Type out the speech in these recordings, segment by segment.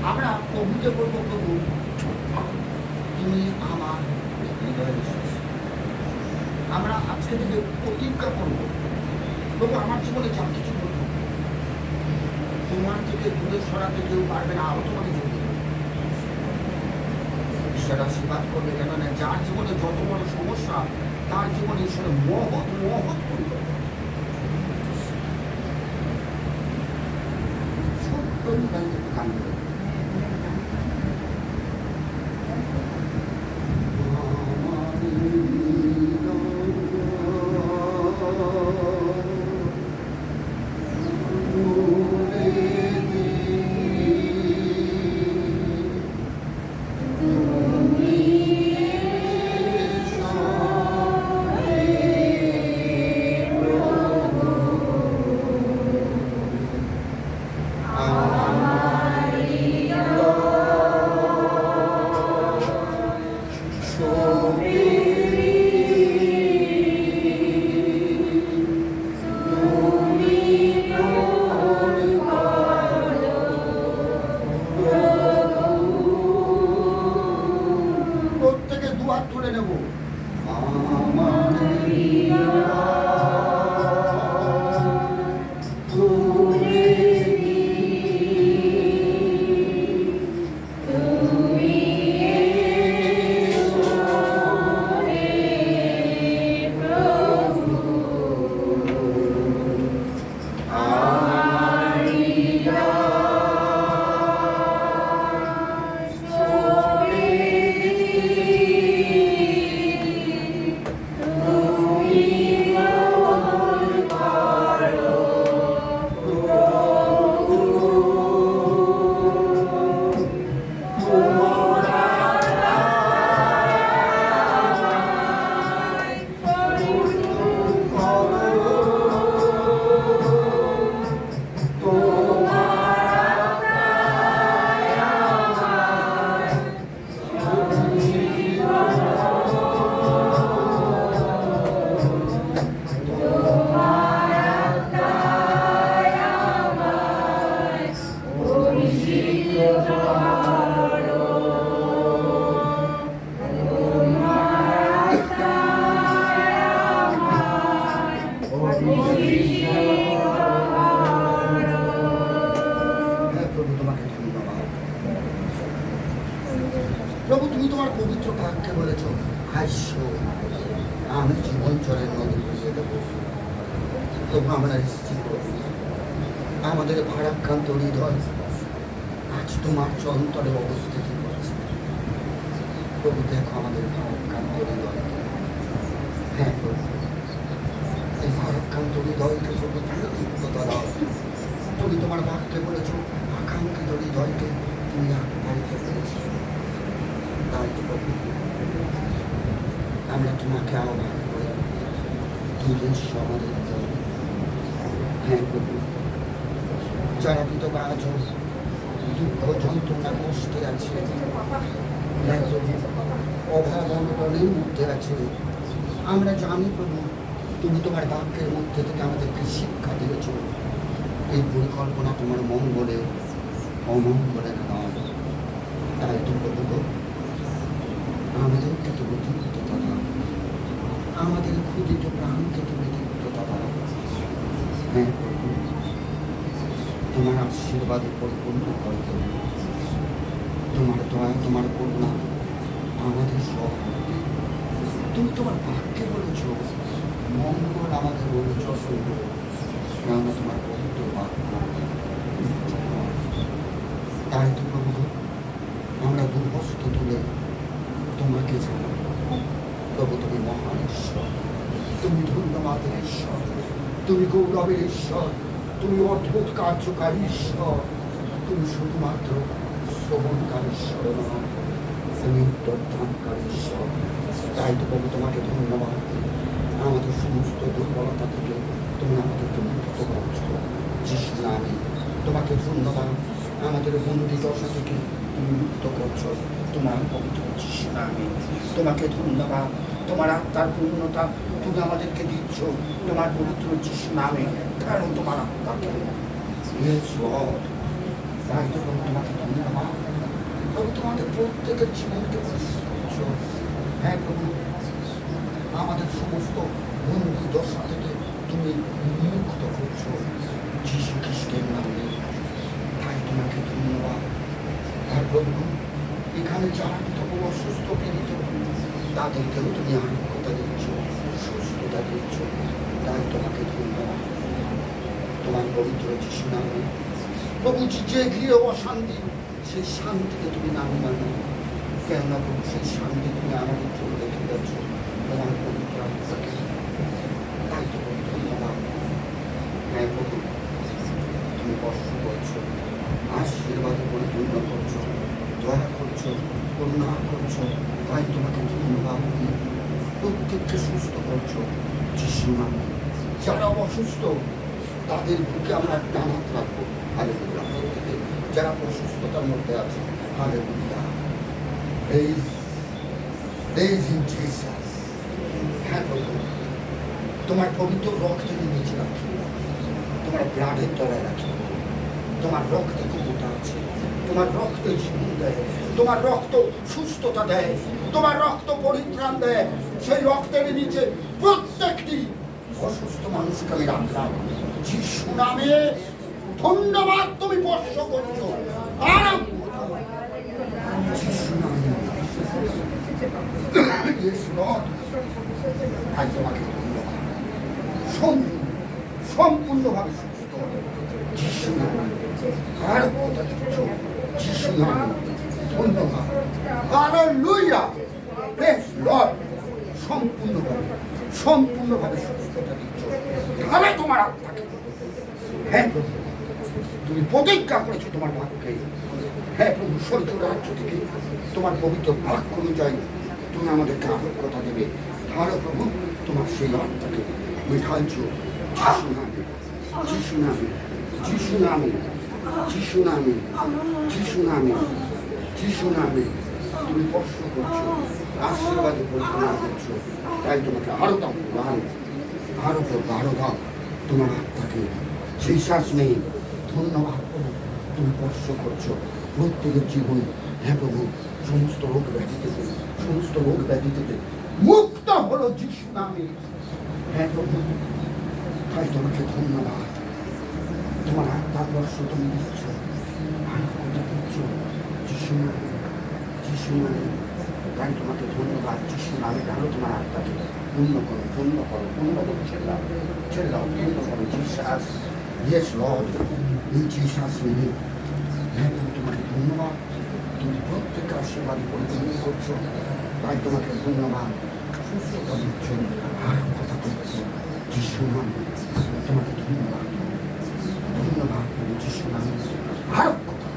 আমরা প্রভুকে বলবো, প্রভু তুমি আমার হৃদয়ের ঈশ্বর। আমরা আজকে থেকে প্রতিজ্ঞা করব, প্রভু আমার জীবনে যা কিছু বলবো তোমার থেকে দূরে সরাতে কেউ পারবে না, আরো তোমাকে জড়িয়ে দেবে। ঈশ্বর আশীর্বাদ করবে, কেননা যার জীবনে যত বড় সমস্যা তার জীবনে ঈশ্বরের মহৎ মহৎ পরিবর্তন। ছোট্ট গান করে তুলে নেব। প্রভু তুমি তোমার পবিত্র বাক্যে বলেছ, হাস্য আমি জীবন জলের নদী বলিয়ে দেবো। প্রভু আমরা এসেছি, আমাদের ভারাক্রান্ত হৃদয় আজ তোমার চরন্তরে অবস্থিতি করছে। প্রভু দেখো আমাদের ভারাক্রান্ত হৃদয়। হ্যাঁ প্রভু, এই ভারাক্রান্ত হৃদয়কে প্রভু তুমি তৃপ্ততা দাও। তুমি তোমার বাক্যে বলেছ, আকাঙ্ক্ষিত হৃদয়কে তুমি আপ্যায়িত করেছ। তাই তো প্রভু আমরা তোমাকে আহ্বান করি, তুমি এসো আমাদের হৃদয়। হ্যাঁ প্রভু, যারা বিধবা আজ দুঃখ যন্ত্রণা কষ্টে আছে, হ্যাঁ প্রভু অভাব অনটনের মধ্যে আছে, আমরা জানি প্রভু তুমি তোমার বাক্যের মধ্যে থেকে আমাদেরকে শিক্ষা দিয়েছ, এই পরিকল্পনা তোমার মঙ্গলে অমঙ্গলের নয়। তাই তো প্রভু আমাদেরকে তুমি তৃপ্ততা দাও, আমাদের ক্ষুদিত প্রাণকে তুমি তৃপ্ততা দাও। হ্যাঁ প্রভু, তোমার আশীর্বাদে পরিপূর্ণ করে দেবে। তোমার দয়া তোমার করুণা আমাদের সহমতে। তুমি তোমার বাক্যে বলেছ, মঙ্গল আমাদের অনুচর হইব, কেননা তোমার পবিত্র বাক্য। তাই তো প্রভু আমরা দুর্বস্ত তুলে তোমাকে জানো। প্রভু তুমি মহান ঈশ্বর, তুমি ধন্যবাদের ঈশ্বর, তুমি গৌরবের ঈশ্বর, তুমি অদ্ভুত কার্যকারী ঈশ্বর, তুমি শুধুমাত্র শ্রবণকারী ঈশ্বর নয়, তুমি উত্তরদানকারী ঈশ্বর। তাই তো প্রভু তোমাকে ধন্যবাদ। আমাদের সমস্ত দুর্বলতা থেকে তুমি আমাদেরকে মুক্ত করছো যিশু নামে। তোমাকে ধন্যবাদ। আমাদের বন্দি দশা থেকে তুমি মুক্ত করছো তোমার পবিত্র যিশু নামে। তোমাকে ধন্যবাদ। তোমার আত্মার পূর্ণতা তুমি আমাদেরকে দিচ্ছ তোমার পবিত্র যিশু নামে, কারণ তোমার আত্মাকে তাই তো তোমাকে ধন্যবাদ। প্রত্যেকের জীবনকে প্রশস্ত করছো। হ্যাঁ প্রভু, আমাদের সমস্ত বন্ধু দশা থেকে তুমি মুক্ত করছো যীশু খ্রিস্টের নামে। তাই তোমাকে ধন্যবাদ। হ্যাঁ প্রভু, এখানে যারা প্রভু অসুস্থ পীড়িত তাদেরকেও তুমি আরোগ্যতা দিচ্ছ, সুস্থতা দিচ্ছ। তাই তোমাকে ধন্যবাদ। তোমার পবিত্র যীশু নামে প্রভু, যে গৃহ অশান্তি সেই শান্তিকে তুমি নামে মানো। কেননা প্রভু, সেই শান্তি তুমি আমাদের জন্য রেখে গেছ তোমার পবিত্র আত্মাকে। তাই তো প্রভু ধন্যবাদ। হ্যাঁ প্রভু, তুমি কষ্ট করছো, আশীর্বাদ পরিপূর্ণ করছো, দয়া করছো, করুণা করছো। তাই তোমাকে ধন্যবাদ। প্রত্যেককে সুস্থ করছো যীশু নামে। যারা অসুস্থ তাদের বুকে আমরা টানাত রাখবো। হালেলুয়া। প্রত্যেকে যারা অসুস্থতার মধ্যে আছে, হালেলুয়া। Praise in Jesus. হ্যাঁ প্রভু, তোমার পবিত্র রক্তের নিচে রাখি, তোমার ব্লাডের তলায় রাখি। তোমার রক্তে ক্ষমতা আছে, তোমার রক্তে জীবন দেয়, তোমার রক্ত সুস্থতা দেয়, তোমার রক্ত পরিত্রাণ দেয়। সেই রক্তের নিচে প্রত্যেকটি অসুস্থ মানুষকে আমি রাখলাম যিশু নামে। ধন্যবাদ, তুমি স্পর্শ করছো। আর যিশু নামে তাই তোমাকে ধন্যবাদ। সম্পূর্ণভাবে সুস্থ যিশু নামে। আর কথা দিচ্ছ যিশু নামে। ধন্যবাদ। হালেলুয়া। Praise lord. সম্পূর্ণভাবে সুস্থতা দিচ্ছ। তাহলে তোমার আত্মাকে, হ্যাঁ প্রভু, তুমি প্রতিজ্ঞা করেছো তোমার বাক্যে। হ্যাঁ প্রভু, স্বর্গ রাজ্য থেকে তোমার পবিত্র বাক্য অনুযায়ী তুমি আমাদেরকে আরোগ্যতা দেবে। তাহলে প্রভু, তোমার সেই আত্মাকে মিঠাইছ যিশু নামে, যিশু নামে, যিশু নামে, যিশু নামে, যিশু নামে, যিশু নামে। তুমি স্পর্শ করছো, আশীর্বাদে পরিচালনা করছো। তাই তোমাকে আরো দাও, আরো করবো, আরো দাও তোমার আত্মাকে। সেই শ্বাস নেই। ধন্যবাদ প্রভু, তুমি স্পর্শ করছো প্রত্যেকের জীবন। হ্যাঁ প্রভু, সমস্ত রোগ ব্যাধি থেকে, সমস্ত রোগ ব্যাধি থেকে মুক্ত হলো যিশু নামে। হ্যাঁ প্রভু, তাই তোমাকে ধন্যবাদ। তোমার আত্মার স্পর্শ তুমি দিচ্ছ, কথা দিচ্ছ যিশু নামে, যিশু নামে। তাই তোমাকে ধন্যবাদ। যিশু নামে আরো তোমার আত্মাকে পূর্ণ করো, পূর্ণ করো, পূর্ণ করো। ছেড়ে দাও, ছেড়ে দাও, পূর্ণ করো। Jesus, yes Lord, in Jesus name. হ্যাঁ তুমি, তোমাকে ধন্যবাদ। তুমি প্রত্যেককে আশীর্বাদী পরিপূর্ণ করছো। তাই তোমাকে ধন্যবাদ। সুস্থতা দিচ্ছ, আর কথা বলছো যিশু নামে। তোমাকে ধন্যবাদ, ধন্যবাদ যিশু নামে। আর কথা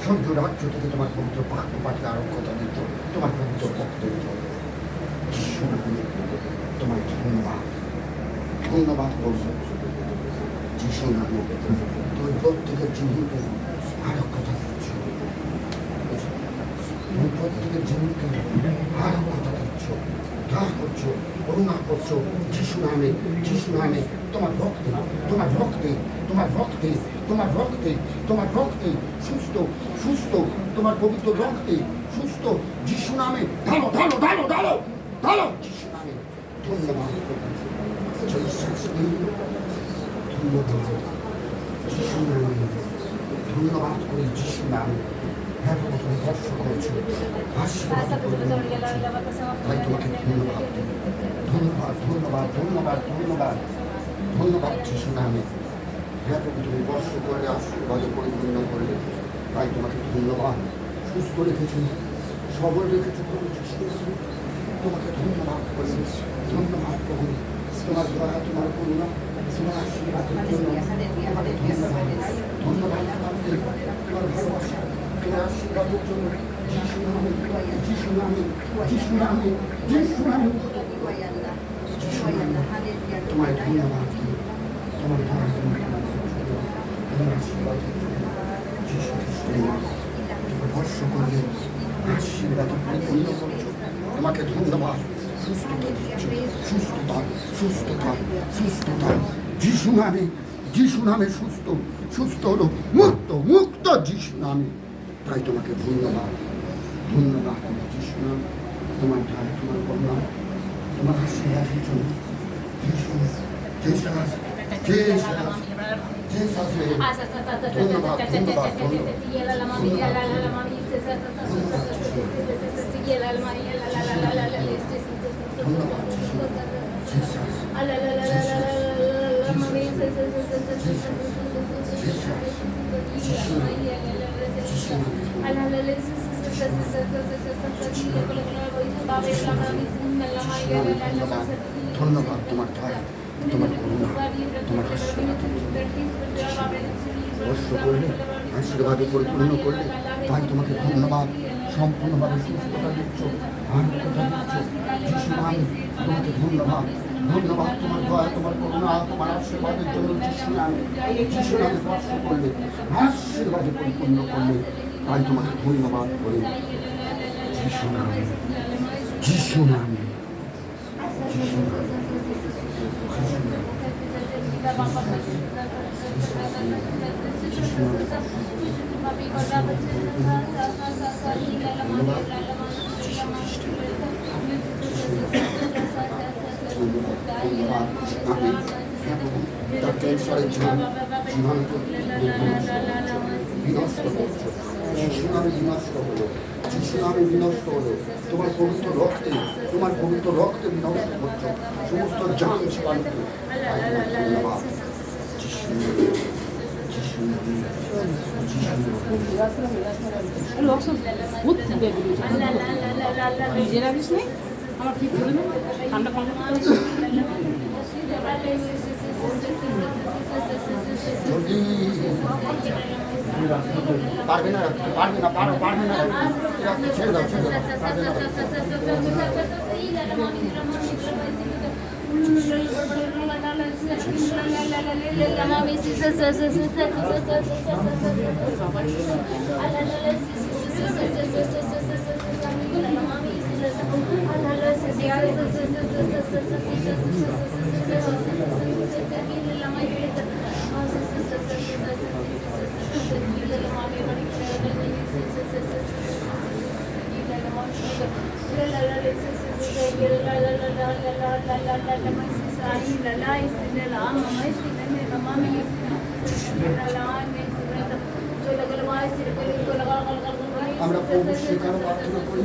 স্বর্গ রাজ্য থেকে তোমার পবিত্র বাক্য পাঠে আরোগ্যতা দিচ্ছ, তোমার পবিত্র বক্তব্য যিশু নামে। তোমায় ধন্যবাদ, ধন্যবাদ বলছো যিশু নামে। তুমি প্রত্যেকের জীবনকে আরোগ্যতা দিচ্ছ, তুমি প্রত্যেকের জীবনকে আরোগ্যতা দিচ্ছ, দয়া করছো, করুণা করছো যিশু নামে, যিশু নামে। তোমার রক্তে, তোমার রক্তে, তোমার রক্তে, তোমার রক্তে, তোমার রক্তে সুস্থ, সুস্থ, তোমার পবিত্র রক্তে সুস্থ যিশু নামে। ঢালো, ঢালো, ঢালো, ঢালো, ঢালো যিশু নামে। ধন্যবাদ, ধন্যবাদ যিশু নামে। ধন্যবাদ করি যিশু নামে। হ্যাঁ তুমি স্পর্শ করছো, আশীর্বাদ তাই তোমাকে ধন্যবাদ, ধন্যবাদ, ধন্যবাদ, ধন্যবাদ, ধন্যবাদ, ধন্যবাদ যিশু নামে। হ্যাঁ প্রভু, তুমি স্পর্শ করলে, আশীর্বাদে পরিপূর্ণ করলে। তাই তোমাকে ধন্যবাদ। সুস্থ রেখেছো, সবল রেখেছো প্রভু যিশু নামে। তোমাকে ধন্যবাদ করি, ধন্যবাদ প্রভু। তোমার দয়া, তোমার করুণা, তোমার আশীর্বাদের জন্য তোমাকে ধন্যবাদ, ধন্যবাদ। তোমার ভালোবাসা, তোমার আশীর্বাদের জন্য যিশু নামে, যিশু নামে, যিশু নামে, যিশু নামে, যিশু নামে। তোমায় ধন্যবাদ, তোমার দয়া, তোমার আশীর্বাদ যিশু খ্রিস্টের নামে। তুমি স্পর্শ করলে, আশীর্বাদ পরিপূর্ণ করছো। তোমাকে ধন্যবাদ। সুস্থতা দিচ্ছ, সুস্থতা, সুস্থতা, সুস্থতা যিশু নামে, যিশু নামে সুস্থ, সুস্থ হলো, মুক্ত, মুক্ত যিশু নামে। তাই তোমাকে ধন্যবাদ, ধন্যবাদ যিশু নাম, তোমার দয়া, তোমার করুণা, তোমার আশীর্বাদের জন্য যিশু, জিসাস, জিসাস, জিসাসে ধন্যবাদ, ধন্যবাদ, ধন্যবাদ যিশু, জিসাস, ধন্যবাদ তোমার দয়া, তোমার করুণা, তোমার বর্ষ করলে, আশীর্বাদে পরিপূর্ণ করলে, তাই তোমাকে ধন্যবাদ। সম্পূর্ণভাবে সুস্থতা দিচ্ছ, আনন্দতা দিচ্ছ যিশু নাম, তোমাকে ধন্যবাদ। ধন্যবাদ তোমার দয়া, তোমার করুণা, তোমার আশীর্বাদের জন্য যিশু নামে, যিশু নামে স্পর্শ করলে, আশীর্বাদে পরিপূর্ণ করলে, তাই তোমাকে ধন্যবাদ করে যিশু নামে, যিশু নামে, যিশু নামে, তার ক্যান্সারের জীবাণু বিনষ্ট করছো, যিশু নামে বিনষ্ট হলো, যিশু নামে বিনষ্ট হলো, তোমার পবিত্র রক্তে, তোমার পবিত্র রক্তে বিনষ্ট করছো সমস্ত জান জীবাণুকে। ধন্যবাদ যিশু, যিশু, আমার ঠিক করে না ঠান্ডা পানি যদি পারবে না রাখতে, পারবে না, পারবে না রাখতে, ছেড়ে দাও, ছেড়ে দাও, পারবে না আমরা প্রভু স্বীকার প্রার্থনা করি।